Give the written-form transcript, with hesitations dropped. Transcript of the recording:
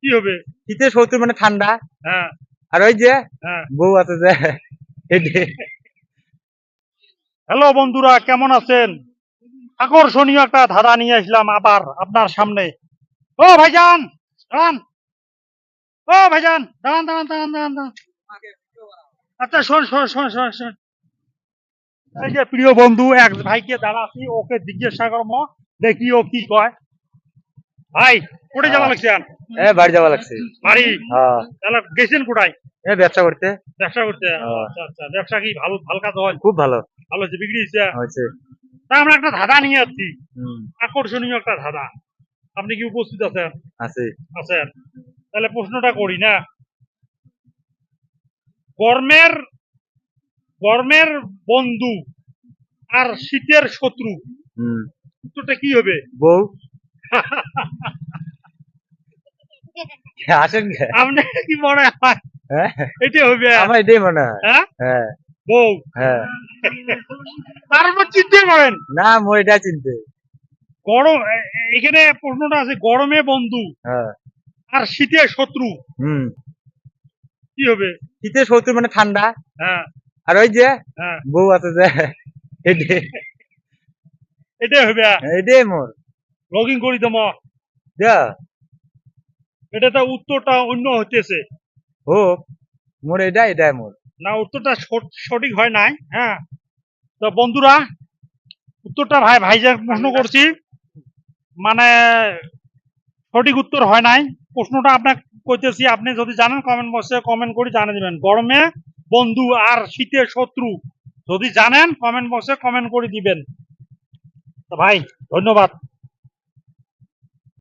কি হবে? শীতের শত্রু মানে ঠান্ডা। হ্যাঁ আর ওই যে হ্যাঁ। বউ আছে যে হেঁটে। হ্যালো বন্ধুরা, কেমন আছেন? আকর্ষণীয় একটা ধাঁধা নিয়ে আসলাম আবার আপনার সামনে। ও ভাইজান দাঁড়ান, ও ভাইজান দাঁড়ান দাঁড়ান দাঁড়ান দাঁড়ান দাঁড়ান। আচ্ছা শোন শোন শোন শোন শোন, এই যে প্রিয় বন্ধু এক ভাইকে দাঁড়াচ্ছি, ওকে জিজ্ঞাসা করবো, দেখি ও কি কয়। ভাই কোটে যাওয়া লাগছেন? বাড়ি যাওয়া লাগছে। বাড়ি? হ্যাঁ। তাহলে গেছেন কোটায়? ব্যবসা করতে। ব্যবসা করতে? হ্যাঁ। আচ্ছা আচ্ছা, ব্যবসা কি ভালো ভালো কাজ হয়? খুব ভালো ভালো হচ্ছে, বিক্রি হচ্ছে? হয়েছে। তা আমরা একটা ধাঁধা নিয়ে আসছি, হুম। আকর্ষণীয় একটা ধাঁধা। আপনি কি উপস্থিত আছেন? আছে। আছেন। তাহলে প্রশ্নটা করি না। গরমের গরমের বন্ধু আর শীতের শত্রু, হুম। উত্তরটা কি হবে? বউ। আসেন কে? আপনার কি মনে হয় হ্যাঁ, এটা হবে? আমার এটাই মনে হয়। হ্যাঁ, হ্যাঁ বউ। হ্যাঁ। তার উপর চিন্তা করেন। না মই এটা চিনতে। গরম এখানে প্রশ্নটা আছে, গরমে বন্ধু হ্যাঁ। আর শীতে শত্রু, হুম। কি হবে? শীতের শত্রু মানে ঠান্ডা। হ্যাঁ আর ওই যে হ্যাঁ, বউ আছে যে হেঁটে। এটাই হবে। এটাই মোর। লগইন করি তো যা এটা তো উত্তরটা অন্য হতেছে। হোক, মোর এটাই মোর। না, উত্তরটা সঠিক হয় নাই। হ্যাঁ, তো বন্ধুরা উত্তরটা ভাইজান প্রশ্ন করছি, মানে সঠিক উত্তর হয় নাই। প্রশ্নটা আপনাকে কইতেছি, আপনি যদি জানেন কমেন্ট বক্সে কমেন্ট করে জানিয়ে দিবেন। গরমে বন্ধু আর শীতে শত্রু, যদি জানেন কমেন্ট বক্সে কমেন্ট করে দিবেন। তো ভাই ধন্যবাদ।